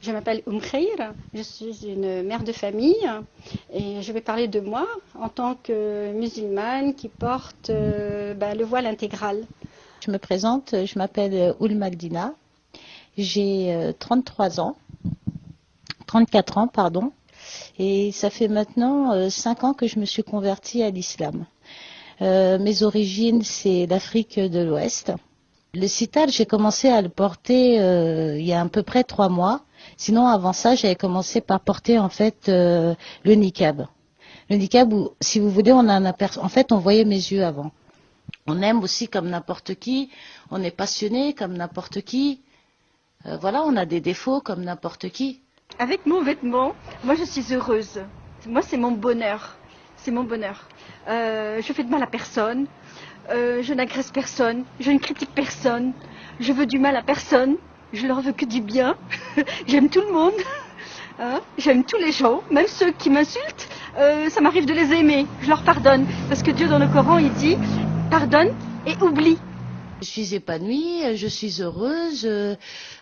Je m'appelle Khair, je suis une mère de famille et je vais parler de moi en tant que musulmane qui porte le voile intégral. Je me présente, je m'appelle Oul Magdina, j'ai 33 ans, 34 ans pardon, et ça fait maintenant 5 ans que je me suis convertie à l'islam. Mes origines c'est l'Afrique de l'Ouest. Le sitar, j'ai commencé à le porter il y a à peu près 3 mois. Sinon, avant ça, j'avais commencé par porter en fait le niqab. Le niqab, où, si vous voulez, on a un aperçu. En fait, on voyait mes yeux avant. On aime aussi comme n'importe qui. On est passionné comme n'importe qui. Voilà, on a des défauts comme n'importe qui. Avec mon vêtement, moi je suis heureuse. Moi, c'est mon bonheur. C'est mon bonheur. Je fais de mal à personne. Je n'agresse personne. Je ne critique personne. Je veux du mal à personne. Je leur veux que du bien. J'aime tout le monde. Hein, j'aime tous les gens, même ceux qui m'insultent. Ça m'arrive de les aimer. Je leur pardonne. Parce que Dieu dans le Coran, il dit pardonne et oublie. Je suis épanouie, je suis heureuse.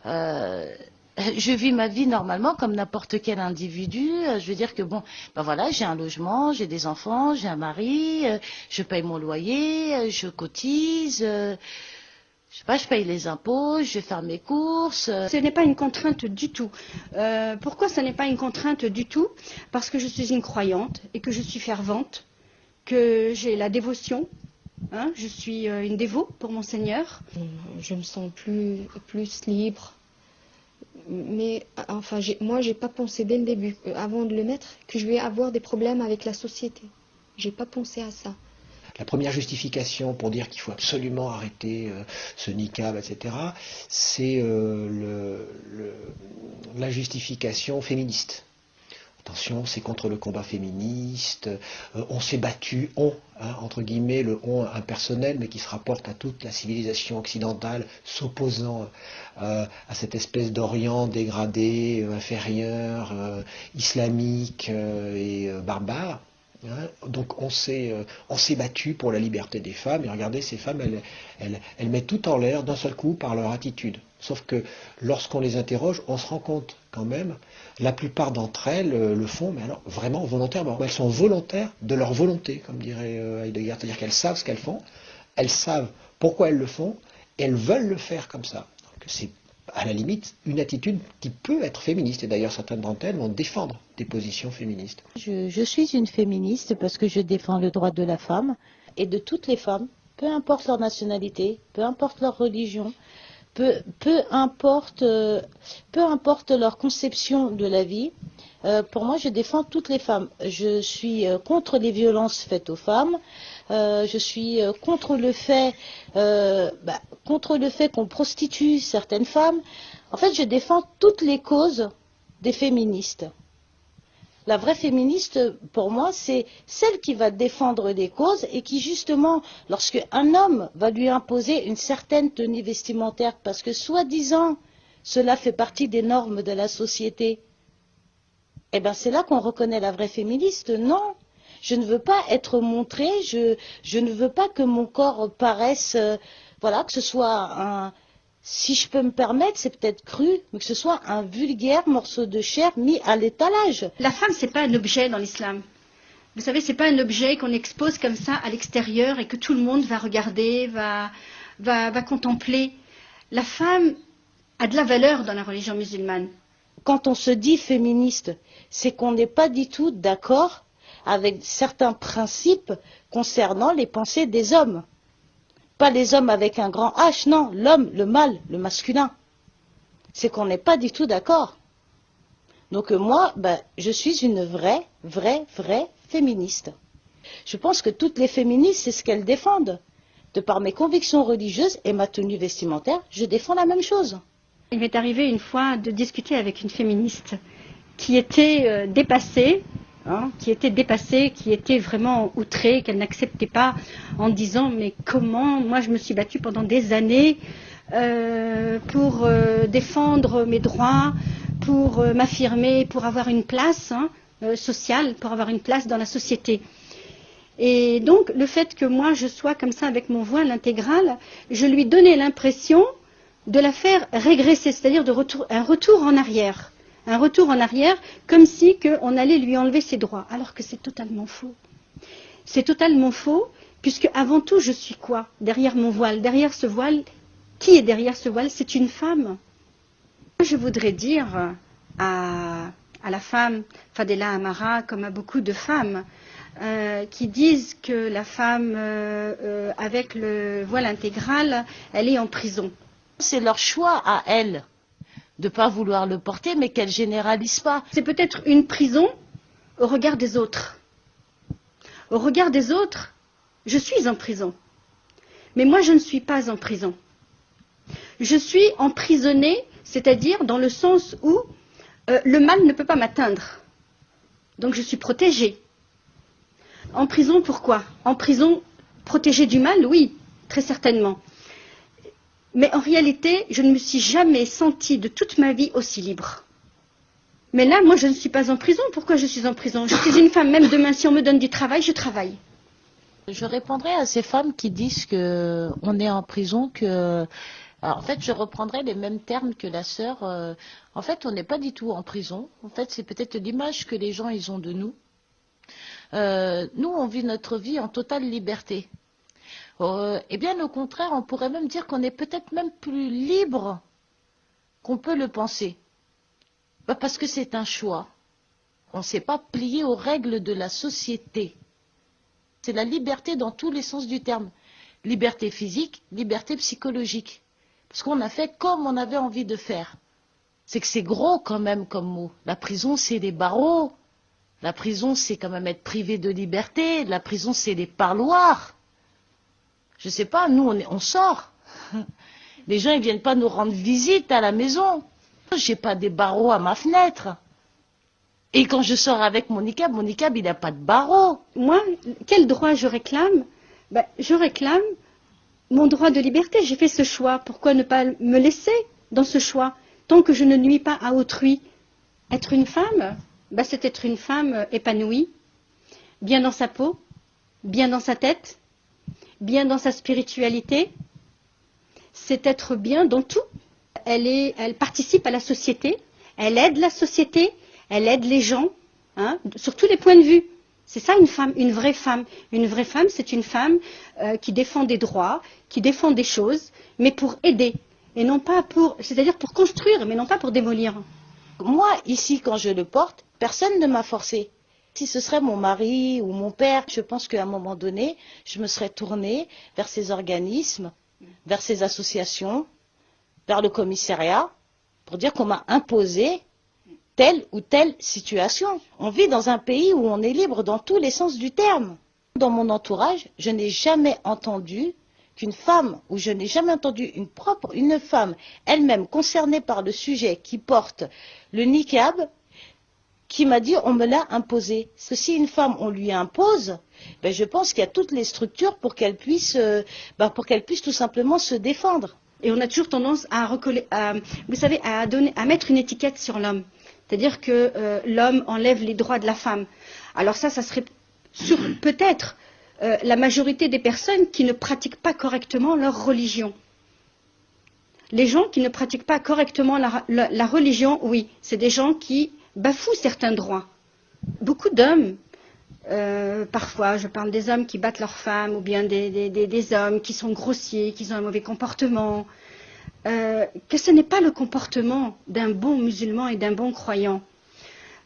Je vis ma vie normalement comme n'importe quel individu. Je veux dire que bon, ben voilà, j'ai un logement, j'ai des enfants, j'ai un mari, je paye mon loyer, je cotise, je sais pas, je paye les impôts, je vais faire mes courses. Ce n'est pas une contrainte du tout. Pourquoi ce n'est pas une contrainte du tout? Parce que je suis une croyante et que je suis fervente, que j'ai la dévotion. Hein, je suis une dévote pour mon Seigneur. Je me sens plus libre. Mais enfin, moi, j'ai pas pensé dès le début, avant de le mettre, que je vais avoir des problèmes avec la société. J'ai pas pensé à ça. La première justification pour dire qu'il faut absolument arrêter ce niqab, etc., c'est la justification féministe. Attention, c'est contre le combat féministe, on s'est battu, entre guillemets, le on impersonnel, mais qui se rapporte à toute la civilisation occidentale, s'opposant à cette espèce d'Orient dégradé, inférieur, islamique et barbare. Donc on s'est battu pour la liberté des femmes, et regardez, ces femmes, elles mettent tout en l'air d'un seul coup par leur attitude. Sauf que lorsqu'on les interroge, on se rend compte quand même, la plupart d'entre elles le font, mais alors vraiment volontairement. Elles sont volontaires de leur volonté, comme dirait Heidegger, c'est-à-dire qu'elles savent ce qu'elles font, elles savent pourquoi elles le font, et elles veulent le faire comme ça. Donc c'est à la limite une attitude qui peut être féministe, et d'ailleurs certaines d'entre elles vont défendre des positions féministes. Je suis une féministe parce que je défends le droit de la femme et de toutes les femmes, peu importe leur nationalité, peu importe leur religion, peu importe leur conception de la vie. Pour moi, je défends toutes les femmes. Je suis contre les violences faites aux femmes. Je suis contre le fait qu'on prostitue certaines femmes. En fait, je défends toutes les causes des féministes. La vraie féministe, pour moi, c'est celle qui va défendre des causes et qui, justement, lorsque un homme va lui imposer une certaine tenue vestimentaire, parce que, soi-disant, cela fait partie des normes de la société, eh bien, c'est là qu'on reconnaît la vraie féministe. Non, je ne veux pas être montrée, je ne veux pas que mon corps paraisse, voilà, que ce soit un... Si je peux me permettre, c'est peut-être cru, mais que ce soit un vulgaire morceau de chair mis à l'étalage. La femme, c'est pas un objet dans l'islam. Vous savez, c'est pas un objet qu'on expose comme ça à l'extérieur et que tout le monde va regarder, va contempler. La femme a de la valeur dans la religion musulmane. Quand on se dit féministe, c'est qu'on n'est pas du tout d'accord avec certains principes concernant les pensées des hommes. Pas les hommes avec un grand H, non, l'homme, le mâle, le masculin. C'est qu'on n'est pas du tout d'accord. Donc moi, je suis une vraie féministe. Je pense que toutes les féministes, c'est ce qu'elles défendent. De par mes convictions religieuses et ma tenue vestimentaire, je défends la même chose. Il m'est arrivé une fois de discuter avec une féministe qui était dépassée, qui était vraiment outrée, qu'elle n'acceptait pas, en disant mais comment, moi je me suis battue pendant des années pour défendre mes droits, pour m'affirmer, pour avoir une place sociale, pour avoir une place dans la société. Et donc le fait que moi je sois comme ça avec mon voile intégral, je lui donnais l'impression de la faire régresser, c'est-à-dire un retour en arrière. Un retour en arrière, comme si on allait lui enlever ses droits, alors que c'est totalement faux. C'est totalement faux, puisque avant tout, je suis quoi? Derrière mon voile, derrière ce voile, qui est derrière ce voile? C'est une femme. Je voudrais dire à la femme, Fadela Amara, comme à beaucoup de femmes, qui disent que la femme avec le voile intégral, elle est en prison. C'est leur choix à elles de ne pas vouloir le porter, mais qu'elles généralisent pas. C'est peut-être une prison au regard des autres. Au regard des autres, je suis en prison. Mais moi, je ne suis pas en prison. Je suis emprisonnée, c'est-à-dire dans le sens où le mal ne peut pas m'atteindre. Donc je suis protégée. En prison, pourquoi? En prison, protégée du mal, oui, très certainement. Mais en réalité, je ne me suis jamais sentie de toute ma vie aussi libre. Mais là, moi, je ne suis pas en prison. Pourquoi je suis en prison? Je suis une femme, même demain, si on me donne du travail, je travaille. Je répondrai à ces femmes qui disent qu'on est en prison, que... Alors, en fait, je reprendrai les mêmes termes que la sœur. En fait, on n'est pas du tout en prison. En fait, c'est peut-être l'image que les gens ils ont de nous. Nous, on vit notre vie en totale liberté. Eh bien, au contraire, on pourrait même dire qu'on est peut-être même plus libre qu'on peut le penser. Parce que c'est un choix. On ne s'est pas plié aux règles de la société. C'est la liberté dans tous les sens du terme. Liberté physique, liberté psychologique. Parce qu'on a fait comme on avait envie de faire. C'est que c'est gros quand même comme mot. La prison, c'est les barreaux. La prison, c'est quand même être privé de liberté. La prison, c'est les parloirs. Je sais pas, nous, on sort. Les gens, ils viennent pas nous rendre visite à la maison. J'ai pas des barreaux à ma fenêtre. Et quand je sors avec mon niqab, il n'a pas de barreaux. Moi, quel droit je réclame? Je réclame mon droit de liberté. J'ai fait ce choix. Pourquoi ne pas me laisser dans ce choix? Tant que je ne nuis pas à autrui. Être une femme, c'est être une femme épanouie, bien dans sa peau, bien dans sa tête, bien dans sa spiritualité. C'est être bien dans tout. Elle participe à la société, elle aide la société, elle aide les gens, sur tous les points de vue. C'est ça une femme, une vraie femme. Une vraie femme, c'est une femme qui défend des droits, qui défend des choses, mais pour aider. Et non pas c'est-à-dire pour construire, mais non pas pour démolir. Moi, ici, quand je le porte, personne ne m'a forcé. Si ce serait mon mari ou mon père, je pense qu'à un moment donné, je me serais tournée vers ces organismes, vers ces associations, vers le commissariat, pour dire qu'on m'a imposé telle ou telle situation. On vit dans un pays où on est libre dans tous les sens du terme. Dans mon entourage, je n'ai jamais entendu qu'une femme, ou je n'ai jamais entendu une femme elle-même concernée par le sujet qui porte le niqab, qui m'a dit on me l'a imposé. Parce que si une femme on lui impose, je pense qu'il y a toutes les structures pour qu'elle puisse tout simplement se défendre. Et on a toujours tendance vous savez, à mettre une étiquette sur l'homme. C'est-à-dire que l'homme enlève les droits de la femme. Alors ça serait peut-être la majorité des personnes qui ne pratiquent pas correctement leur religion. Les gens qui ne pratiquent pas correctement la religion, oui, c'est des gens qui bafouent certains droits. Beaucoup d'hommes, parfois, je parle des hommes qui battent leurs femmes, ou bien des hommes qui sont grossiers, qui ont un mauvais comportement, que ce n'est pas le comportement d'un bon musulman et d'un bon croyant.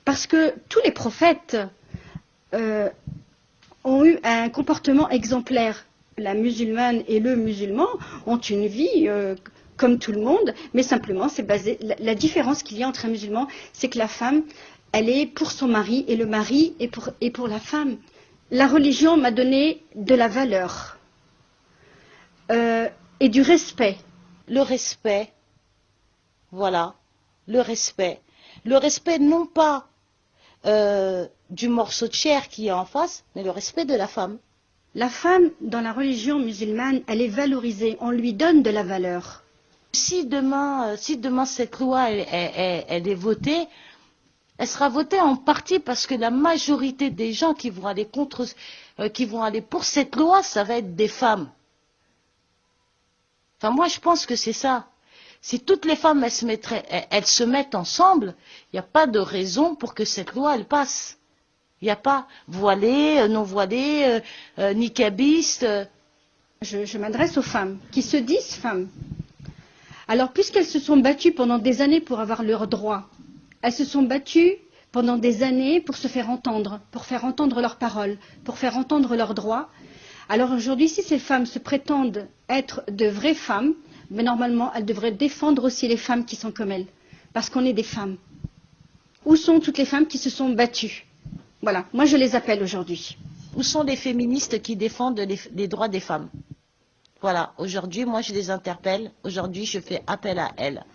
Parce que tous les prophètes ont eu un comportement exemplaire. La musulmane et le musulman ont une vie comme tout le monde, mais simplement c'est basé. La différence qu'il y a entre un musulman, c'est que la femme, elle est pour son mari et le mari est pour la femme. La religion m'a donné de la valeur et du respect. Le respect, voilà, le respect. Le respect non pas du morceau de chair qui est en face, mais le respect de la femme. La femme, dans la religion musulmane, elle est valorisée, on lui donne de la valeur. Si demain cette loi elle est votée, elle sera votée en partie parce que la majorité des gens qui vont aller pour cette loi, ça va être des femmes. Enfin, moi, je pense que c'est ça. Si toutes les femmes elles se mettent ensemble, il n'y a pas de raison pour que cette loi elle passe. Il n'y a pas voilée, non voilée, niqabiste. Je m'adresse aux femmes qui se disent femmes. Alors, puisqu'elles se sont battues pendant des années pour avoir leurs droits, elles se sont battues pendant des années pour se faire entendre leurs paroles, pour faire entendre leurs droits. Alors aujourd'hui, si ces femmes se prétendent être de vraies femmes, mais normalement, elles devraient défendre aussi les femmes qui sont comme elles, parce qu'on est des femmes. Où sont toutes les femmes qui se sont battues? Voilà, moi je les appelle aujourd'hui. Où sont les féministes qui défendent les droits des femmes? Voilà, aujourd'hui, moi je les interpelle, aujourd'hui je fais appel à elles.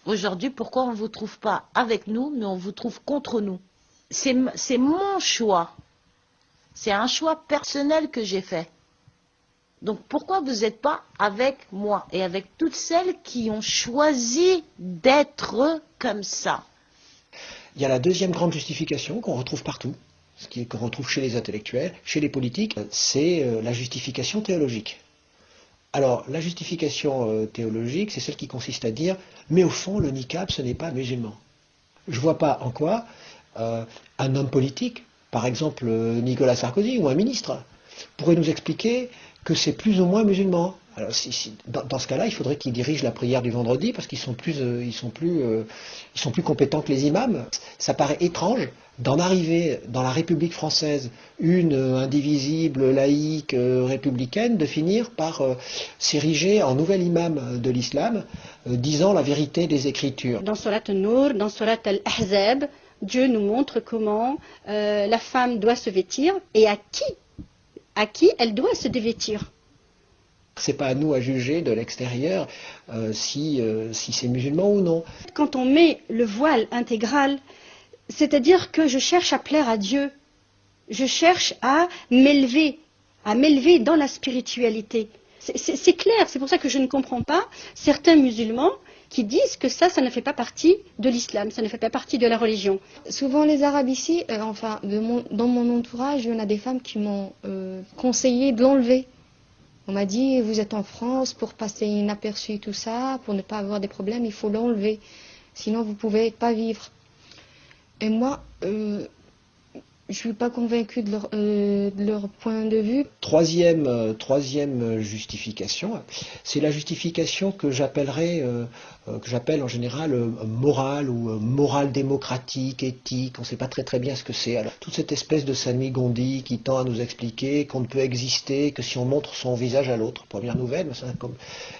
Aujourd'hui, pourquoi on ne vous trouve pas avec nous, mais on vous trouve contre nous? C'est mon choix. C'est un choix personnel que j'ai fait. Donc pourquoi vous n'êtes pas avec moi et avec toutes celles qui ont choisi d'être comme ça? Il y a la deuxième grande justification qu'on retrouve partout, qu'on retrouve chez les intellectuels, chez les politiques, c'est la justification théologique. Alors, la justification théologique, c'est celle qui consiste à dire « mais au fond, le niqab, ce n'est pas musulman ». Je ne vois pas en quoi un homme politique, par exemple Nicolas Sarkozy ou un ministre, pourrait nous expliquer que c'est plus ou moins musulman. Alors, dans ce cas-là, il faudrait qu'ils dirigent la prière du vendredi parce qu'ils sont plus compétents que les imams. Ça paraît étrange d'en arriver dans la République française, une indivisible, laïque, républicaine, de finir par s'ériger en nouvel imam de l'islam, disant la vérité des Écritures. Dans Surat An-Nur, dans Surat Al-Ahzab, Dieu nous montre comment la femme doit se vêtir et à qui elle doit se dévêtir. C'est pas à nous à juger de l'extérieur si c'est musulman ou non. Quand on met le voile intégral, c'est-à-dire que je cherche à plaire à Dieu. Je cherche à m'élever dans la spiritualité. C'est clair, c'est pour ça que je ne comprends pas certains musulmans qui disent que ça ne fait pas partie de l'islam, ça ne fait pas partie de la religion. Souvent les Arabes ici, dans mon entourage, il y en a des femmes qui m'ont conseillé de l'enlever. On m'a dit, vous êtes en France, pour passer inaperçu tout ça, pour ne pas avoir des problèmes, il faut l'enlever. Sinon, vous ne pouvez pas vivre. Et moi, je ne suis pas convaincue de leur point de vue. Troisième justification, c'est la justification que j'appelle en général morale ou morale démocratique, éthique. On ne sait pas très bien ce que c'est. Alors, toute cette espèce de Samy Gondi qui tend à nous expliquer qu'on ne peut exister que si on montre son visage à l'autre. Première nouvelle,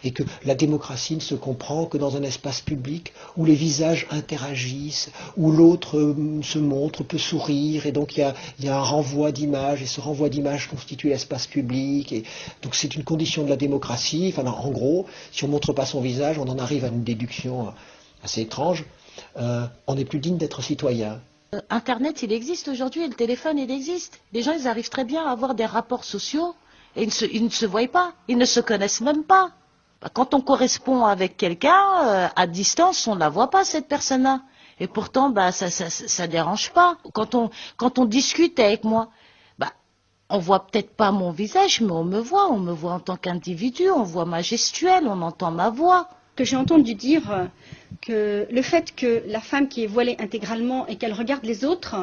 et que la démocratie ne se comprend que dans un espace public où les visages interagissent, où l'autre se montre, peut sourire, et donc il y a un renvoi d'image, et ce renvoi d'image constitue l'espace public, et donc c'est une condition de la démocratie. Enfin, en gros, si on ne montre pas son visage, on en arrive à une déduction assez étrange. On n'est plus digne d'être citoyen. Internet, il existe aujourd'hui, et le téléphone, il existe. Les gens, ils arrivent très bien à avoir des rapports sociaux, et ils ne se voient pas, ils ne se connaissent même pas. Quand on correspond avec quelqu'un, à distance, on ne la voit pas, cette personne-là. Et pourtant, ça dérange pas. Quand on discute avec moi, on voit peut-être pas mon visage, mais on me voit en tant qu'individu, on voit ma gestuelle, on entend ma voix. Que j'ai entendu dire que le fait que la femme qui est voilée intégralement et qu'elle regarde les autres,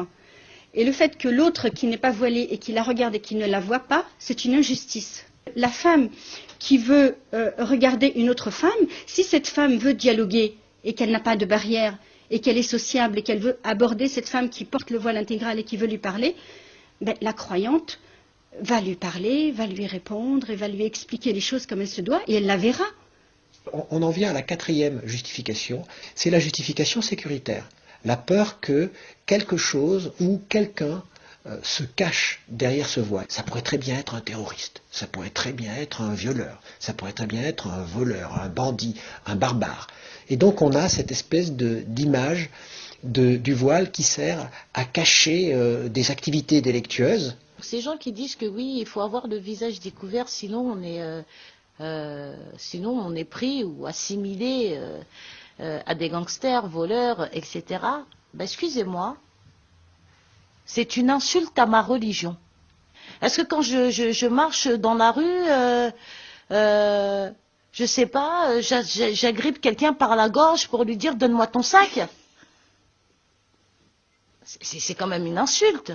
et le fait que l'autre qui n'est pas voilée et qui la regarde et qui ne la voit pas, c'est une injustice. La femme qui veut regarder une autre femme, si cette femme veut dialoguer et qu'elle n'a pas de barrière, et qu'elle est sociable et qu'elle veut aborder cette femme qui porte le voile intégral et qui veut lui parler, la croyante va lui parler, va lui répondre et va lui expliquer les choses comme elle se doit et elle la verra. On en vient à la quatrième justification, c'est la justification sécuritaire. La peur que quelque chose ou quelqu'un se cache derrière ce voile. Ça pourrait très bien être un terroriste, ça pourrait très bien être un violeur, ça pourrait très bien être un voleur, un bandit, un barbare. Et donc on a cette espèce d'image du voile qui sert à cacher des activités délictueuses. Ces gens qui disent que oui, il faut avoir le visage découvert, sinon on est pris ou assimilé à des gangsters, voleurs, etc. Excusez-moi, c'est une insulte à ma religion. Est-ce que quand je marche dans la rue, je sais pas, j'agrippe quelqu'un par la gorge pour lui dire donne-moi ton sac. C'est quand même une insulte.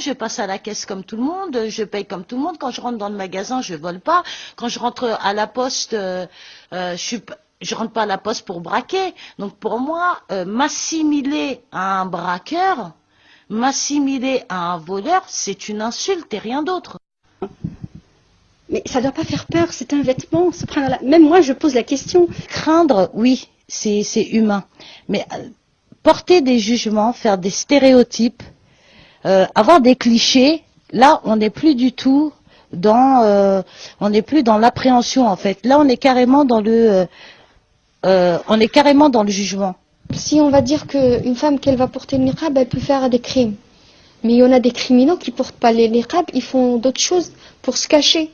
Je passe à la caisse comme tout le monde, je paye comme tout le monde. Quand je rentre dans le magasin, je vole pas. Quand je rentre à la poste, je rentre pas à la poste pour braquer. Donc pour moi, m'assimiler à un braqueur, m'assimiler à un voleur, c'est une insulte et rien d'autre. Mais ça ne doit pas faire peur, c'est un vêtement. Même moi, je pose la question. Craindre, oui, c'est humain. Mais porter des jugements, faire des stéréotypes, avoir des clichés, là, on n'est plus du tout dans l'appréhension en fait. Là, on est carrément dans le jugement. Si on va dire qu'une femme qu'elle va porter le niqab, elle peut faire des crimes. Mais il y en a des criminels qui portent pas les niqab, ils font d'autres choses pour se cacher.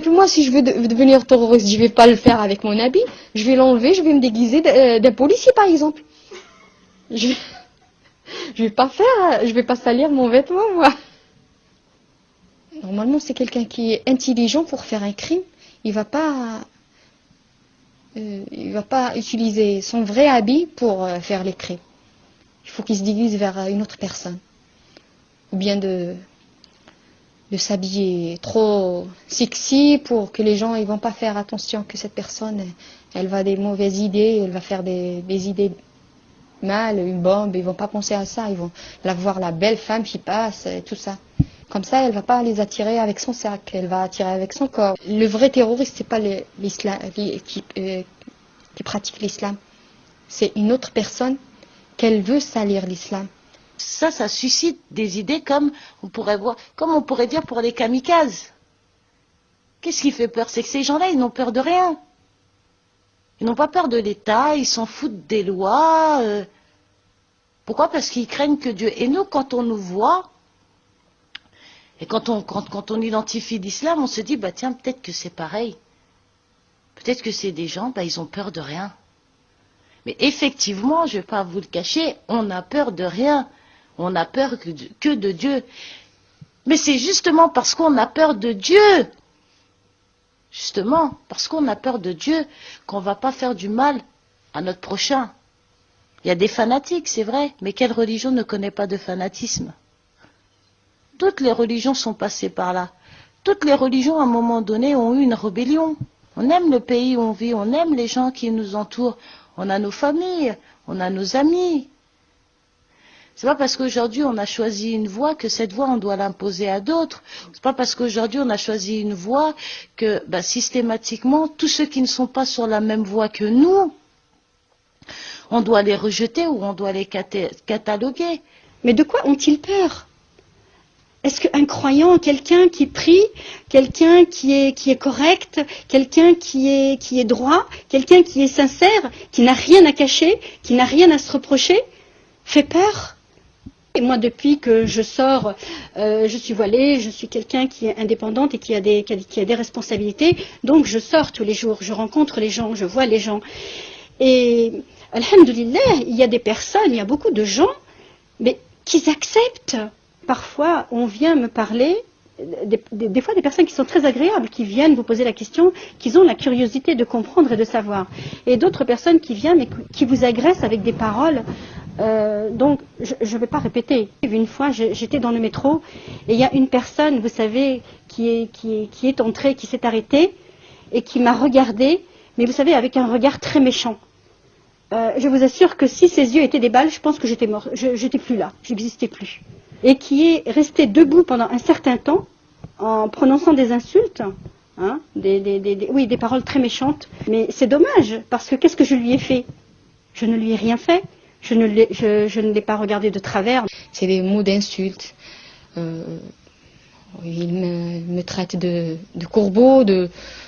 Moi, si je veux devenir terroriste, je vais pas le faire avec mon habit. Je vais l'enlever, je vais me déguiser d'un policier, par exemple. Je vais pas salir mon vêtement, moi. Normalement, c'est quelqu'un qui est intelligent pour faire un crime. Il va pas utiliser son vrai habit pour faire les crimes. Il faut qu'il se déguise vers une autre personne. Ou bien de s'habiller trop sexy pour que les gens ils vont pas faire attention que cette personne elle va des mauvaises idées, elle va faire des idées mal, une bombe, ils vont pas penser à ça, ils vont la voir la belle femme qui passe et tout ça. Comme ça, elle va pas les attirer avec son sac, elle va attirer avec son corps. Le vrai terroriste, c'est pas l'islam qui pratique l'islam. C'est une autre personne qu'elle veut salir l'islam. Ça suscite des idées comme on pourrait dire pour les kamikazes. Qu'est-ce qui fait peur? C'est que ces gens-là, ils n'ont peur de rien. Ils n'ont pas peur de l'État, ils s'en foutent des lois. Pourquoi? Parce qu'ils craignent que Dieu. Et nous, quand on nous voit, et quand on identifie l'islam, on se dit, bah tiens, peut-être que c'est pareil. Peut-être que c'est des gens, bah ils ont peur de rien. Mais effectivement, je ne vais pas vous le cacher, on a peur de rien. On a peur que de Dieu. Mais c'est justement parce qu'on a peur de Dieu, justement, parce qu'on a peur de Dieu, qu'on ne va pas faire du mal à notre prochain. Il y a des fanatiques, c'est vrai, mais quelle religion ne connaît pas de fanatisme? Toutes les religions sont passées par là. Toutes les religions, à un moment donné, ont eu une rébellion. On aime le pays où on vit, on aime les gens qui nous entourent. On a nos familles, on a nos amis. C'est pas parce qu'aujourd'hui on a choisi une voie que cette voie on doit l'imposer à d'autres. C'est pas parce qu'aujourd'hui on a choisi une voie que systématiquement tous ceux qui ne sont pas sur la même voie que nous, on doit les rejeter ou on doit les cataloguer. Mais de quoi ont-ils peur? Est-ce qu'un croyant, quelqu'un qui prie, quelqu'un qui est correct, quelqu'un qui est droit, quelqu'un qui est sincère, qui n'a rien à cacher, qui n'a rien à se reprocher, fait peur? Et moi, depuis que je sors, je suis voilée, je suis quelqu'un qui est indépendante et qui a des responsabilités. Donc, je sors tous les jours, je rencontre les gens, je vois les gens. Et, alhamdoulilah, il y a des personnes, il y a beaucoup de gens, mais qui acceptent. Parfois, on vient me parler, des fois des personnes qui sont très agréables, qui viennent vous poser la question, qui ont la curiosité de comprendre et de savoir. Et d'autres personnes qui viennent et qui vous agressent avec des paroles. Donc, je ne vais pas répéter. Une fois, j'étais dans le métro et il y a une personne, vous savez, qui est entrée, qui s'est arrêtée et qui m'a regardée, mais vous savez, avec un regard très méchant. Je vous assure que si ses yeux étaient des balles, je pense que j'étais morte. J'étais plus là, j'existais plus. Et qui est restée debout pendant un certain temps en prononçant des insultes, hein, des paroles très méchantes. Mais c'est dommage, parce que qu'est-ce que je lui ai fait? Je ne lui ai rien fait. Je ne l'ai pas regardé de travers. C'est des mots d'insultes. Ils me traitent de courbeau.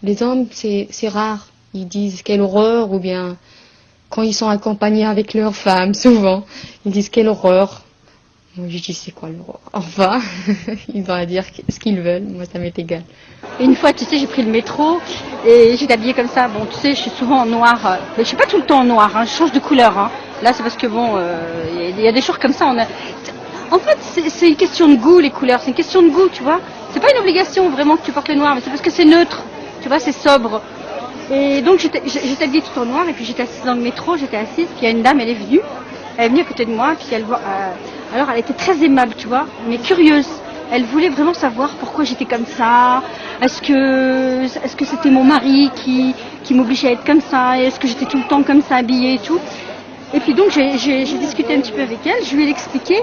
Les hommes, c'est rare. Ils disent quelle horreur, ou bien quand ils sont accompagnés avec leurs femmes, souvent, ils disent quelle horreur. Moi, je dis c'est quoi l'horreur? Enfin, ils vont dire ce qu'ils veulent. Moi, ça m'est égal. Une fois, tu sais, j'ai pris le métro et j'étais habillée comme ça. Bon, tu sais, je suis souvent en noir. Mais je suis pas tout le temps en noir, hein, je change de couleur. Hein. Là, c'est parce que bon, y a des jours comme ça. En fait, c'est une question de goût, les couleurs. C'est une question de goût, tu vois. C'est pas une obligation vraiment que tu portes le noir, mais c'est parce que c'est neutre. Tu vois, c'est sobre. Et donc j'étais habillée tout en noir et puis j'étais assise dans le métro, j'étais assise, puis il y a une dame, elle est venue à côté de moi, puis alors elle était très aimable, tu vois, mais curieuse. Elle voulait vraiment savoir pourquoi j'étais comme ça, est-ce que c'était mon mari qui m'obligeait à être comme ça, est-ce que j'étais tout le temps comme ça habillée et tout. Et puis donc j'ai discuté un petit peu avec elle, je lui ai expliqué.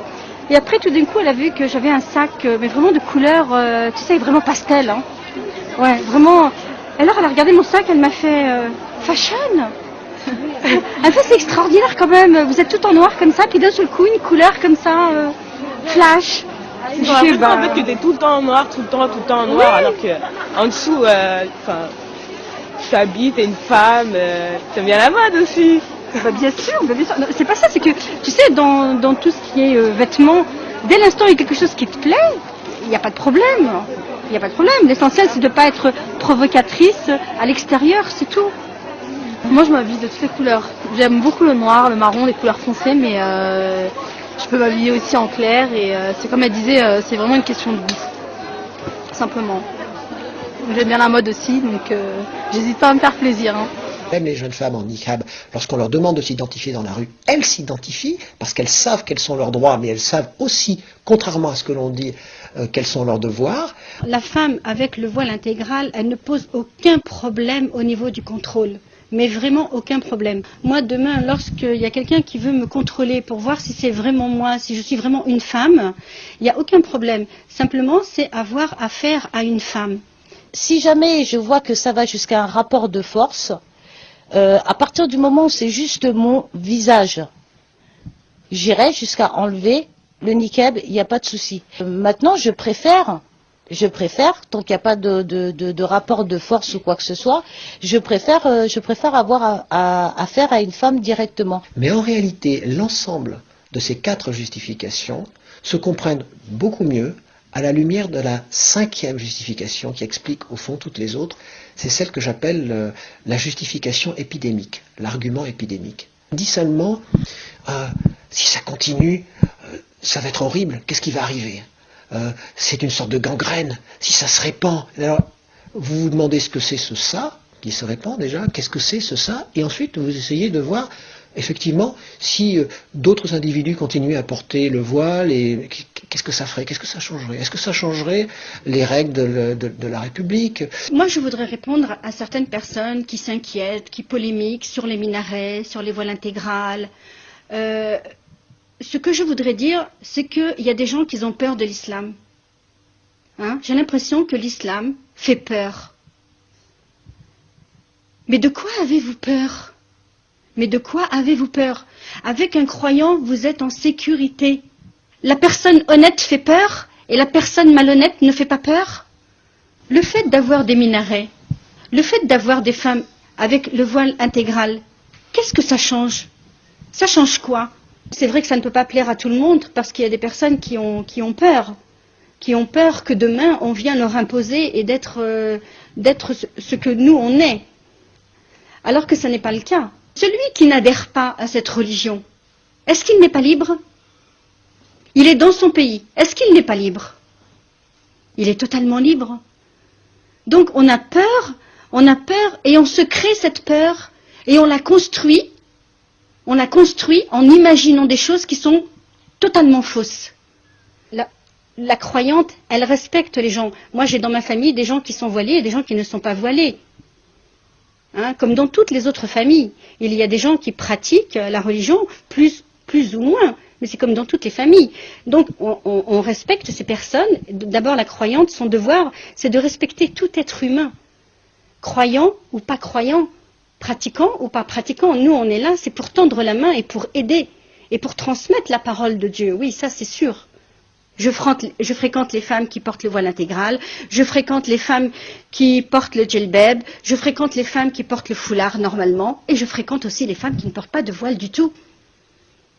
Et après tout d'un coup elle a vu que j'avais un sac, mais vraiment de couleur, tu sais, vraiment pastel. Hein. Ouais, vraiment. Alors elle a regardé mon sac, elle m'a fait fashion. En fait c'est extraordinaire quand même, vous êtes tout en noir comme ça, puis d'un seul coup une couleur comme ça, flash. Ils ont l'impression en fait que t'es tout le temps en noir, tout le temps en noir, oui. Alors que en dessous, tu t'habilles, t'es une femme, t'aimes bien la mode aussi. Bah bien sûr, c'est pas ça, c'est que tu sais dans tout ce qui est vêtements, dès l'instant où il y a quelque chose qui te plaît, il n'y a pas de problème. Il n'y a pas de problème. L'essentiel c'est de ne pas être provocatrice à l'extérieur, c'est tout. Moi je m'habille de toutes les couleurs. J'aime beaucoup le noir, le marron, les couleurs foncées, mais je peux m'habiller aussi en clair et c'est comme elle disait, c'est vraiment une question de goût. Simplement. J'aime bien la mode aussi, donc j'hésite pas à me faire plaisir. Hein. Même les jeunes femmes en niqab, lorsqu'on leur demande de s'identifier dans la rue, elles s'identifient parce qu'elles savent quels sont leurs droits, mais elles savent aussi, contrairement à ce que l'on dit, quels sont leurs devoirs. La femme avec le voile intégral, elle ne pose aucun problème au niveau du contrôle. Mais vraiment aucun problème. Moi, demain, lorsqu'il y a quelqu'un qui veut me contrôler pour voir si c'est vraiment moi, si je suis vraiment une femme, il n'y a aucun problème. Simplement, c'est avoir affaire à une femme. Si jamais je vois que ça va jusqu'à un rapport de force, à partir du moment où c'est juste mon visage, j'irai jusqu'à enlever le niqab, il n'y a pas de souci. Maintenant, je préfère, tant qu'il n'y a pas de rapport de force ou quoi que ce soit, je préfère avoir affaire à une femme directement. Mais en réalité, l'ensemble de ces 4 justifications se comprennent beaucoup mieux à la lumière de la 5e justification qui explique au fond toutes les autres. C'est celle que j'appelle la justification épidémique, l'argument épidémique. On dit seulement, si ça continue, ça va être horrible, qu'est-ce qui va arriver ? C'est une sorte de gangrène, si ça se répand. Alors, vous vous demandez ce que c'est ce ça qui se répand déjà, qu'est-ce que c'est ce ça, et ensuite vous essayez de voir effectivement si d'autres individus continuaient à porter le voile, et qu'est-ce que ça ferait, qu'est-ce que ça changerait, est-ce que ça changerait les règles de la République? Moi je voudrais répondre à certaines personnes qui s'inquiètent, qui polémiquent sur les minarets, sur les voiles intégrales. Ce que je voudrais dire, c'est qu'il y a des gens qui ont peur de l'islam. Hein? J'ai l'impression que l'islam fait peur. Mais de quoi avez-vous peur? Mais de quoi avez-vous peur? Avec un croyant, vous êtes en sécurité. La personne honnête fait peur et la personne malhonnête ne fait pas peur. Le fait d'avoir des minarets, le fait d'avoir des femmes avec le voile intégral, qu'est-ce que ça change? Ça change quoi? C'est vrai que ça ne peut pas plaire à tout le monde parce qu'il y a des personnes qui ont peur. Qui ont peur que demain on vienne leur imposer et d'être ce que nous on est. Alors que ce n'est pas le cas. Celui qui n'adhère pas à cette religion, est-ce qu'il n'est pas libre? Il est dans son pays. Est-ce qu'il n'est pas libre? Il est totalement libre. Donc on a peur et on se crée cette peur et on la construit. On la construit en imaginant des choses qui sont totalement fausses. La croyante, elle respecte les gens. Moi, j'ai dans ma famille des gens qui sont voilés et des gens qui ne sont pas voilés. Hein, comme dans toutes les autres familles. Il y a des gens qui pratiquent la religion plus ou moins, mais c'est comme dans toutes les familles. Donc, on respecte ces personnes. D'abord, la croyante, son devoir, c'est de respecter tout être humain. Croyant ou pas croyant, pratiquant ou pas pratiquant, nous, on est là, c'est pour tendre la main et pour aider et pour transmettre la parole de Dieu. Oui, ça, c'est sûr. Je fréquente les femmes qui portent le voile intégral, je fréquente les femmes qui portent le djellab, je fréquente les femmes qui portent le foulard normalement, et je fréquente aussi les femmes qui ne portent pas de voile du tout.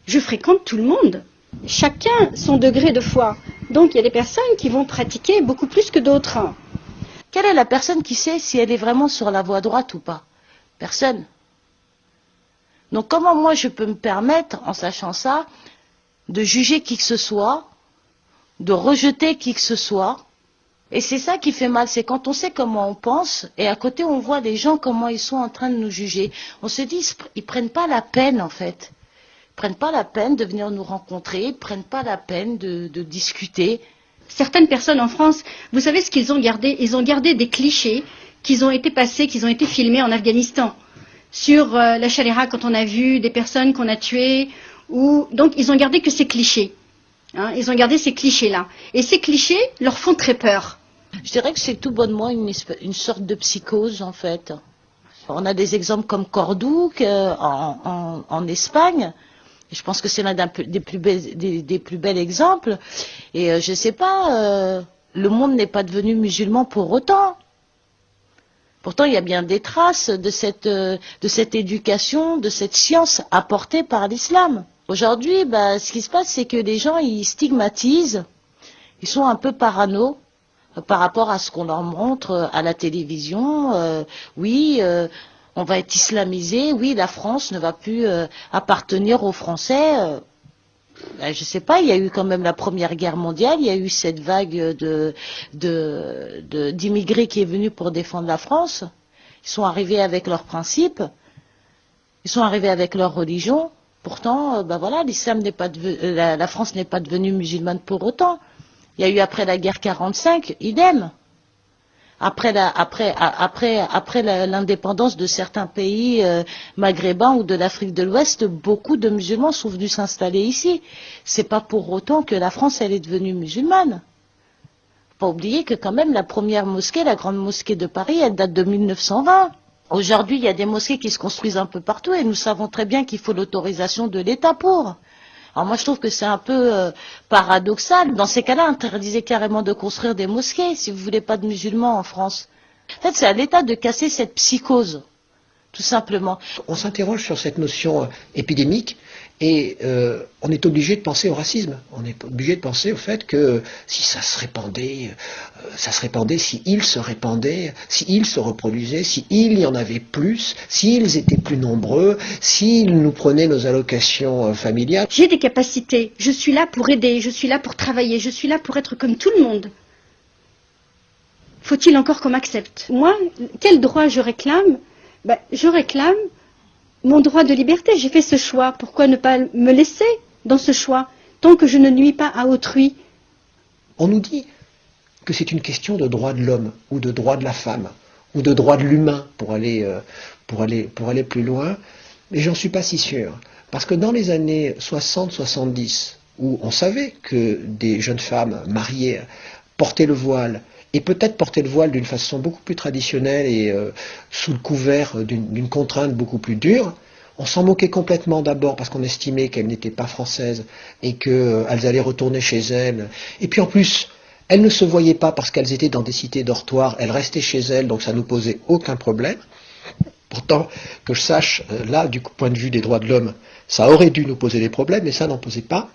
Je fréquente tout le monde. Chacun son degré de foi. Donc il y a des personnes qui vont pratiquer beaucoup plus que d'autres. Quelle est la personne qui sait si elle est vraiment sur la voie droite ou pas? Personne. Donc comment moi je peux me permettre, en sachant ça, de juger qui que ce soit, de rejeter qui que ce soit, Et c'est ça qui fait mal, c'est quand on sait comment on pense et à côté on voit les gens comment ils sont en train de nous juger. On se dit, ils prennent pas la peine en fait. Ils prennent pas la peine de venir nous rencontrer, ils prennent pas la peine de discuter. Certaines personnes en France, vous savez ce qu'ils ont gardé? Ils ont gardé des clichés qui ont été passés, qui ont été filmés en Afghanistan. Sur la chaléra, quand on a vu des personnes qu'on a tuées, donc ils ont gardé que ces clichés. Hein, ils ont gardé ces clichés-là. Et ces clichés leur font très peur. Je dirais que c'est tout bonnement une sorte de psychose en fait. On a des exemples comme Cordoue en Espagne. Je pense que c'est l'un des plus bels exemples. Et je sais pas, le monde n'est pas devenu musulman pour autant. Pourtant, il y a bien des traces de cette éducation, de cette science apportée par l'islam. Aujourd'hui, ce qui se passe, c'est que les gens, ils stigmatisent, ils sont un peu parano par rapport à ce qu'on leur montre à la télévision. Oui, on va être islamisé, oui, la France ne va plus appartenir aux Français. Je sais pas, il y a eu quand même la Première Guerre mondiale, il y a eu cette vague d'immigrés qui est venue pour défendre la France. Ils sont arrivés avec leurs principes, ils sont arrivés avec leur religion. Pourtant, voilà, l'islam n'est pas la France n'est pas devenue musulmane pour autant. Il y a eu après la guerre 45, idem. Après l'indépendance de certains pays maghrébins ou de l'Afrique de l'Ouest, beaucoup de musulmans sont venus s'installer ici. C'est pas pour autant que la France, elle est devenue musulmane. Faut pas oublier que quand même la première mosquée, la grande mosquée de Paris, elle date de 1920. Aujourd'hui, il y a des mosquées qui se construisent un peu partout et nous savons très bien qu'il faut l'autorisation de l'État pour. Alors moi, je trouve que c'est un peu paradoxal. Dans ces cas-là, interdisez carrément de construire des mosquées si vous voulez pas de musulmans en France. En fait, c'est à l'État de casser cette psychose, tout simplement. On s'interroge sur cette notion épidémique et on est obligé de penser au racisme. On est obligé de penser au fait que si ça se répandait, si ils se répandaient, si ils se reproduisaient, si il y en avait plus, s'ils étaient plus nombreux, s'ils nous prenaient nos allocations familiales. J'ai des capacités, je suis là pour aider, je suis là pour travailler, je suis là pour être comme tout le monde. Faut-il encore qu'on m'accepte? Moi, quel droit je réclame? Je réclame mon droit de liberté. J'ai fait ce choix. Pourquoi ne pas me laisser dans ce choix, tant que je ne nuis pas à autrui? On nous dit que c'est une question de droit de l'homme, ou de droit de la femme, ou de droit de l'humain, pour aller plus loin, mais j'en suis pas si sûr. Parce que dans les années 60-70, où on savait que des jeunes femmes mariées portaient le voile, et peut-être porter le voile d'une façon beaucoup plus traditionnelle et sous le couvert d'une contrainte beaucoup plus dure, on s'en moquait complètement d'abord parce qu'on estimait qu'elles n'étaient pas françaises et qu'elles allaient retourner chez elles. Et puis en plus, elles ne se voyaient pas parce qu'elles étaient dans des cités dortoirs, elles restaient chez elles, donc ça ne nous posait aucun problème. Pourtant, que je sache, là, du point de vue des droits de l'homme, ça aurait dû nous poser des problèmes, mais ça n'en posait pas.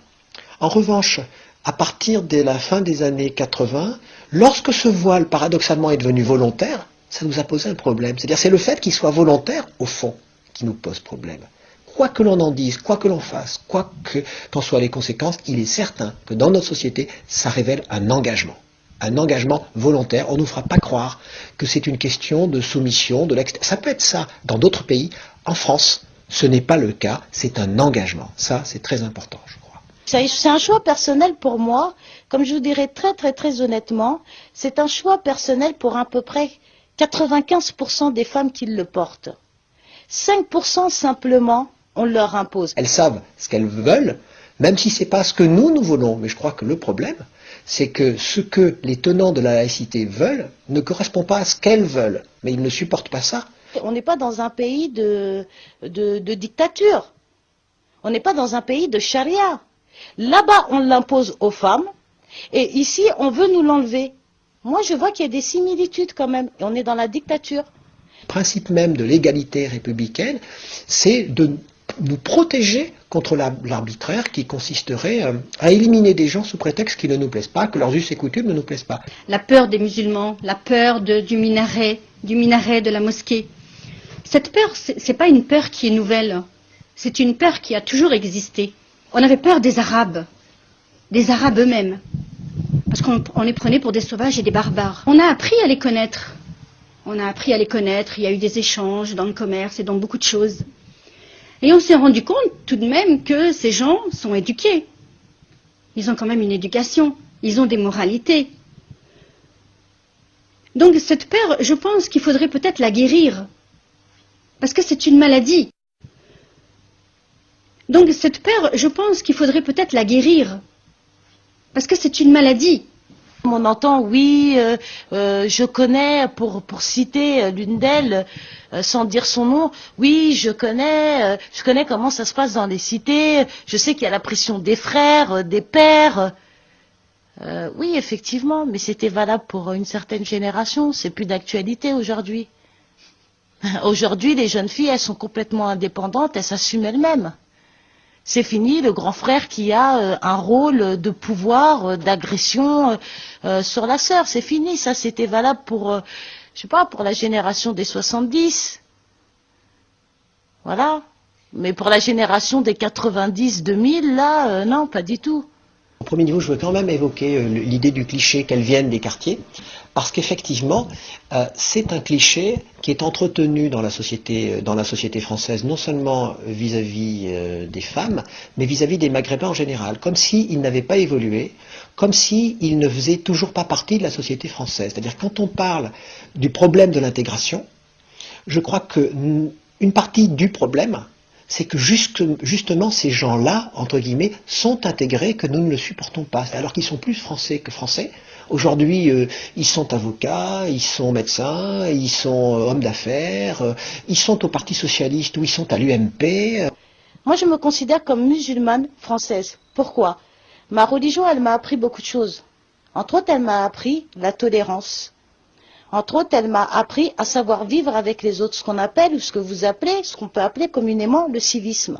En revanche, à partir de la fin des années 80, lorsque ce voile, paradoxalement, est devenu volontaire, ça nous a posé un problème. C'est-à-dire, c'est le fait qu'il soit volontaire, au fond, qui nous pose problème. Quoi que l'on en dise, quoi que l'on fasse, quoi qu'en soient les conséquences, il est certain que dans notre société, ça révèle un engagement volontaire. On ne nous fera pas croire que c'est une question de soumission, ça peut être ça dans d'autres pays. En France, ce n'est pas le cas, c'est un engagement. Ça, c'est très important, je crois. C'est un choix personnel pour moi, comme je vous dirais très honnêtement, c'est un choix personnel pour à peu près 95% des femmes qui le portent. 5% simplement, on leur impose. Elles savent ce qu'elles veulent, même si ce n'est pas ce que nous voulons. Mais je crois que le problème, c'est que ce que les tenants de la laïcité veulent ne correspond pas à ce qu'elles veulent. Mais ils ne supportent pas ça. On n'est pas dans un pays de dictature. On n'est pas dans un pays de charia. Là-bas, on l'impose aux femmes, et ici, on veut nous l'enlever. Moi, je vois qu'il y a des similitudes quand même, et on est dans la dictature. Le principe même de l'égalité républicaine, c'est de nous protéger contre l'arbitraire qui consisterait à éliminer des gens sous prétexte qu'ils ne nous plaisent pas, que leurs us et coutumes ne nous plaisent pas. La peur des musulmans, la peur du minaret de la mosquée. Cette peur, c'est pas une peur qui est nouvelle, c'est une peur qui a toujours existé. On avait peur des Arabes eux-mêmes. parce qu'on les prenait pour des sauvages et des barbares. On a appris à les connaître. On a appris à les connaître, il y a eu des échanges dans le commerce et dans beaucoup de choses. Et on s'est rendu compte tout de même que ces gens sont éduqués. Ils ont quand même une éducation, ils ont des moralités. Donc cette peur, je pense qu'il faudrait peut-être la guérir, parce que c'est une maladie. Donc cette peur, je pense qu'il faudrait peut-être la guérir, parce que c'est une maladie. On entend, oui, je connais, pour citer l'une d'elles, sans dire son nom, oui, je connais comment ça se passe dans les cités, je sais qu'il y a la pression des frères, des pères. Oui, effectivement, mais c'était valable pour une certaine génération, c'est plus d'actualité aujourd'hui. Aujourd'hui, les jeunes filles, elles sont complètement indépendantes, elles s'assument elles-mêmes. C'est fini le grand frère qui a un rôle de pouvoir, d'agression sur la sœur. C'est fini, ça c'était valable pour, je sais pas, pour la génération des 70. Voilà. Mais pour la génération des 90-2000, là, non, pas du tout. Au premier niveau, je veux quand même évoquer l'idée du cliché qu'elles viennent des quartiers, parce qu'effectivement, c'est un cliché qui est entretenu dans la société française, non seulement vis-à-vis des femmes, mais vis-à-vis des Maghrébins en général, comme s'ils n'avaient pas évolué, comme s'ils ne faisaient toujours pas partie de la société française. C'est-à-dire, quand on parle du problème de l'intégration, je crois qu'une partie du problème, c'est que justement ces gens-là, entre guillemets, sont intégrés, que nous ne le supportons pas, alors qu'ils sont plus français que français. Aujourd'hui, ils sont avocats, ils sont médecins, ils sont hommes d'affaires, ils sont au Parti Socialiste ou ils sont à l'UMP. Moi, je me considère comme musulmane française. Pourquoi? Ma religion, elle m'a appris beaucoup de choses. Entre autres, elle m'a appris la tolérance. Entre autres, elle m'a appris à savoir vivre avec les autres, ce qu'on appelle, ou ce que vous appelez, ce qu'on peut appeler communément le civisme.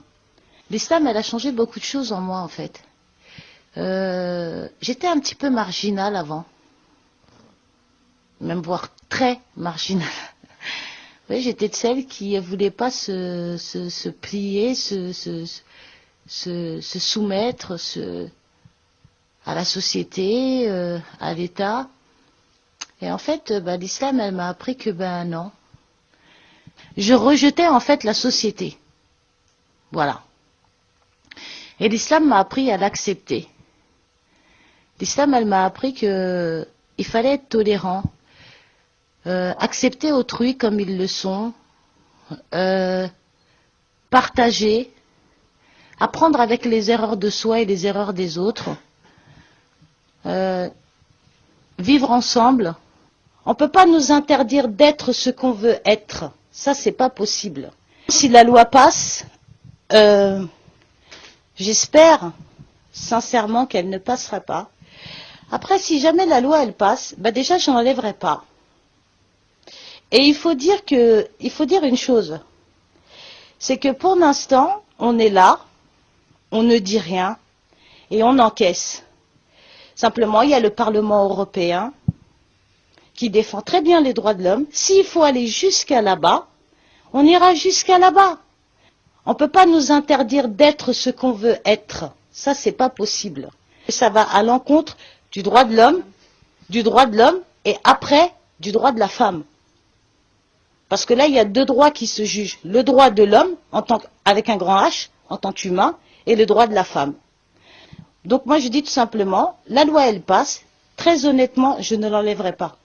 L'islam, elle a changé beaucoup de choses en moi, en fait. J'étais un petit peu marginale avant. Même voire très marginale. Oui, j'étais de celles qui ne voulaient pas se plier, se soumettre à la société, à l'État. Et en fait, l'islam, elle m'a appris que non. Je rejetais en fait la société. Voilà. Et l'islam m'a appris à l'accepter. L'islam, elle m'a appris que il fallait être tolérant, accepter autrui comme ils le sont, partager, apprendre avec les erreurs de soi et les erreurs des autres, vivre ensemble. On ne peut pas nous interdire d'être ce qu'on veut être. Ça, c'est pas possible. Si la loi passe, j'espère sincèrement qu'elle ne passera pas. Après, si jamais la loi, elle passe, déjà, je n'enlèverai pas. Et il faut dire une chose. C'est que pour l'instant, on est là, on ne dit rien, et on encaisse. Simplement, il y a le Parlement européen qui défend très bien les droits de l'homme. S'il faut aller jusqu'à là-bas, on ira jusqu'à là-bas. On ne peut pas nous interdire d'être ce qu'on veut être. Ça, c'est pas possible. Ça va à l'encontre du droit de l'homme, et après, du droit de la femme. Parce que là, il y a deux droits qui se jugent. Le droit de l'homme, avec un grand H, en tant qu'humain, et le droit de la femme. Donc moi, je dis tout simplement, la loi, elle passe. Très honnêtement, je ne l'enlèverai pas.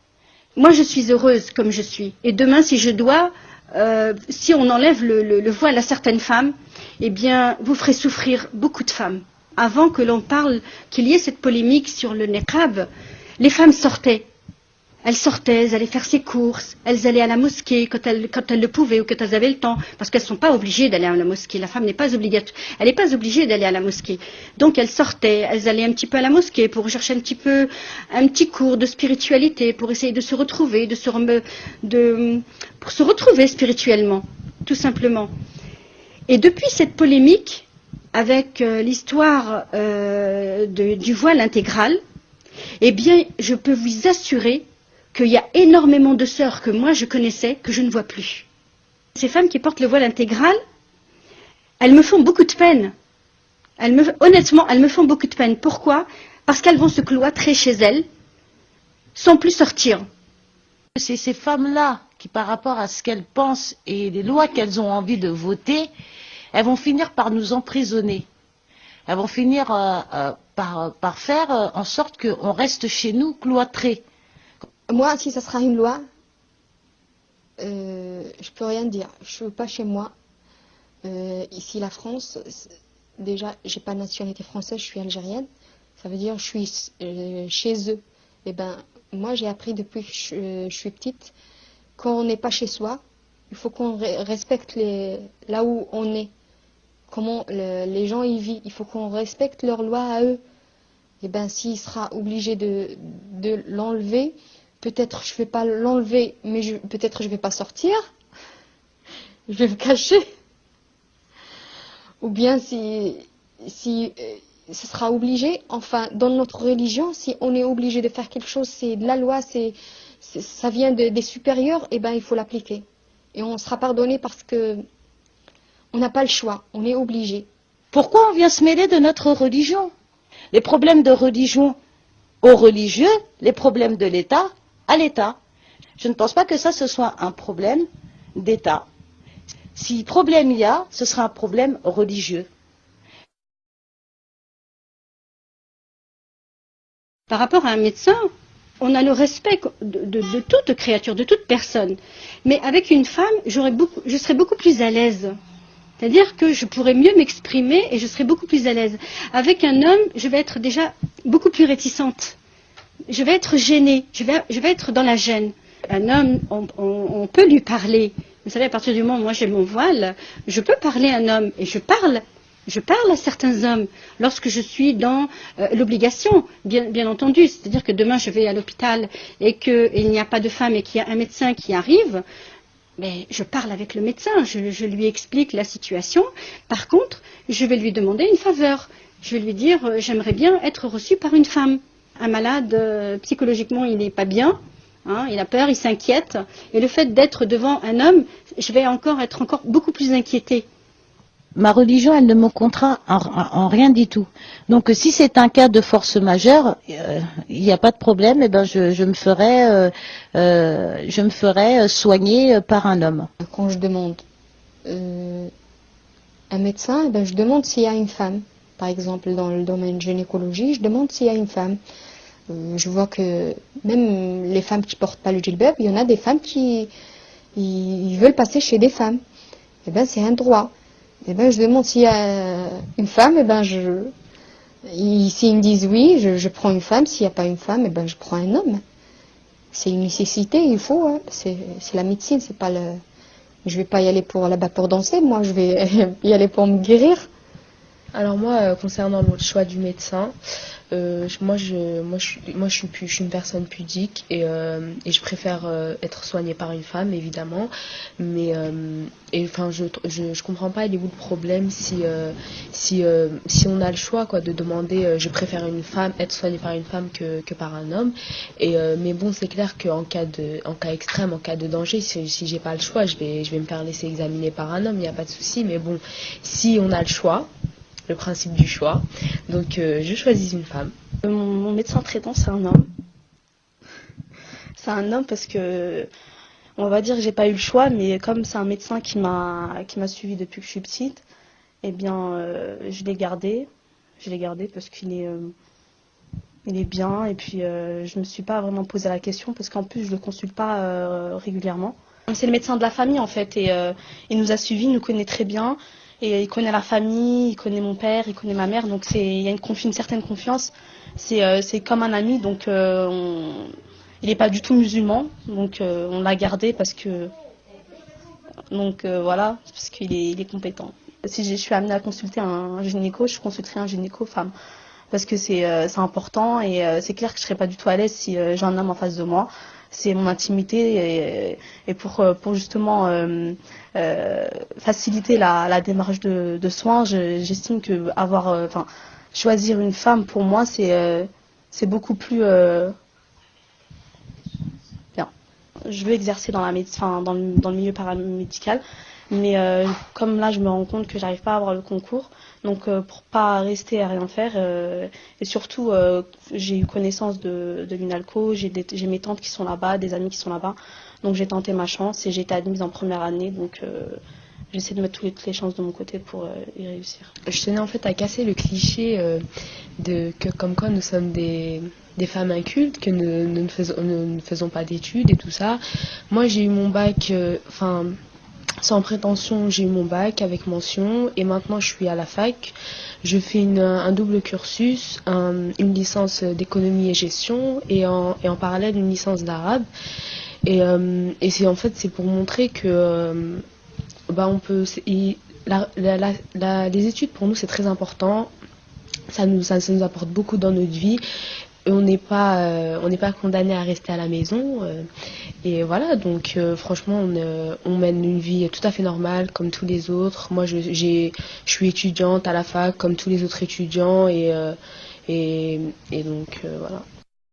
Moi, je suis heureuse comme je suis. Et demain, si je dois, si on enlève le voile à certaines femmes, eh bien, vous ferez souffrir beaucoup de femmes. Avant que l'on parle, qu'il y ait cette polémique sur le niqab, les femmes sortaient. Elles sortaient, elles allaient faire ses courses, elles allaient à la mosquée quand elles le pouvaient ou quand elles avaient le temps, parce qu'elles ne sont pas obligées d'aller à la mosquée. La femme n'est pas obligatoire, elle n'est pas obligée d'aller à la mosquée. Donc elles sortaient, elles allaient un petit peu à la mosquée pour chercher un petit cours de spiritualité, pour essayer de se retrouver, pour se retrouver spirituellement, tout simplement. Et depuis cette polémique, avec l'histoire du voile intégral, eh bien, je peux vous assurer qu'il y a énormément de sœurs que moi je connaissais, que je ne vois plus. Ces femmes qui portent le voile intégral, elles me font beaucoup de peine. Honnêtement, elles me font beaucoup de peine. Pourquoi ? parce qu'elles vont se cloîtrer chez elles, sans plus sortir. C'est ces femmes-là qui, par rapport à ce qu'elles pensent et les lois qu'elles ont envie de voter, elles vont finir par nous emprisonner. Elles vont finir par faire en sorte qu'on reste chez nous cloîtrés. Moi, si ça sera une loi, je peux rien dire. Je suis pas chez moi. Ici, la France, déjà, j'ai pas de nationalité française, je suis algérienne. Ça veut dire que je suis chez eux. Et ben, moi, j'ai appris depuis que je suis petite, quand on n'est pas chez soi, il faut qu'on respecte là où on est. Comment les gens y vivent. Il faut qu'on respecte leurs lois à eux. Et ben, s'il sera obligé de l'enlever, peut-être je vais pas l'enlever, mais peut-être je vais pas sortir. Je vais me cacher. Ou bien si ce sera obligé, enfin, dans notre religion, si on est obligé de faire quelque chose, c'est de la loi, ça vient des supérieurs, et ben il faut l'appliquer. Et on sera pardonné parce que on n'a pas le choix, on est obligé. Pourquoi on vient se mêler de notre religion? Les problèmes de religion aux religieux, les problèmes de l'État à l'État. Je ne pense pas que ça, ce soit un problème d'État. Si problème il y a, ce sera un problème religieux. Par rapport à un médecin, on a le respect de toute créature, de toute personne. Mais avec une femme, je serais beaucoup plus à l'aise. C'est-à-dire que je pourrais mieux m'exprimer et je serais beaucoup plus à l'aise. Avec un homme, je vais être déjà beaucoup plus réticente. Je vais être gênée, je vais être dans la gêne. Un homme, on peut lui parler. Vous savez, à partir du moment où moi j'ai mon voile, je peux parler à un homme et je parle à certains hommes lorsque je suis dans l'obligation, bien entendu. C'est-à-dire que demain je vais à l'hôpital et qu'il n'y a pas de femme et qu'il y a un médecin qui arrive, mais je parle avec le médecin, je lui explique la situation. Par contre, je vais lui demander une faveur. Je vais lui dire, j'aimerais bien être reçu par une femme. Un malade, psychologiquement, il n'est pas bien. Hein, il a peur, il s'inquiète. Et le fait d'être devant un homme, je vais être encore beaucoup plus inquiétée. Ma religion, elle ne me contraint en rien du tout. Donc, si c'est un cas de force majeure, il n'y a pas de problème. Et ben, je me ferai soigner par un homme. Quand je demande un médecin, eh ben, je demande s'il y a une femme. Par exemple, dans le domaine gynécologie, je demande s'il y a une femme. Je vois que même les femmes qui portent pas le djellab, il y en a des femmes qui ils veulent passer chez des femmes. Eh ben, c'est un droit. Eh ben, je demande s'il y a une femme, eh ben, s'ils me disent oui, je prends une femme. S'il n'y a pas une femme, eh ben, je prends un homme. C'est une nécessité, il faut. Hein. C'est la médecine, c'est pas le. Je vais pas y aller là-bas pour danser. Moi, je vais y aller pour me guérir. Alors moi, concernant le choix du médecin, moi je suis une personne pudique et je préfère être soignée par une femme évidemment, mais enfin je comprends pas il est où le problème si on a le choix quoi de demander je préfère être soignée par une femme que par un homme mais bon c'est clair qu'en cas extrême, en cas de danger, si j'ai pas le choix, je vais me faire laisser examiner par un homme, il n'y a pas de souci, mais bon si on a le choix, le principe du choix. Donc je choisis une femme. Mon médecin traitant, c'est un homme. C'est un homme parce que, on va dire que j'ai pas eu le choix, mais comme c'est un médecin qui m'a suivi depuis que je suis petite, eh bien, je l'ai gardé. Je l'ai gardé parce qu'il est bien et puis je me suis pas vraiment posé la question parce qu'en plus je le consulte pas régulièrement. C'est le médecin de la famille en fait et il nous a suivis, il nous connaît très bien. Et il connaît la famille, il connaît mon père, il connaît ma mère, donc il y a une certaine confiance. C'est comme un ami, donc il n'est pas du tout musulman, donc on l'a gardé parce que voilà, parce qu'il est compétent. Si je suis amenée à consulter un gynéco, je consulterai un gynéco femme parce que c'est important et c'est clair que je serais pas du tout à l'aise si j'ai un homme en face de moi. C'est mon intimité et pour justement faciliter la démarche de soins, j'estime que choisir une femme pour moi c'est beaucoup plus bien. Je veux exercer dans le milieu paramédical, Mais comme là, je me rends compte que j'arrive pas à avoir le concours, donc pour pas rester à rien faire, et surtout, j'ai eu connaissance de l'UNALCO, j'ai mes tantes qui sont là-bas, des amis qui sont là-bas, donc j'ai tenté ma chance et j'ai été admise en première année, donc j'essaie de mettre toutes les chances de mon côté pour y réussir. Je tenais en fait à casser le cliché que comme quoi nous sommes des femmes incultes, que nous ne faisons pas d'études et tout ça. Moi j'ai eu mon bac, sans prétention, j'ai eu mon bac avec mention et maintenant je suis à la fac. Je fais un double cursus, une licence d'économie et gestion et en parallèle une licence d'arabe. Et c'est pour montrer que on peut. Les études pour nous c'est très important. Ça nous apporte beaucoup dans notre vie. Et on n'est pas condamné à rester à la maison. Et voilà, donc franchement, on mène une vie tout à fait normale, comme tous les autres. Moi, je suis étudiante à la fac, comme tous les autres étudiants. Et donc, voilà.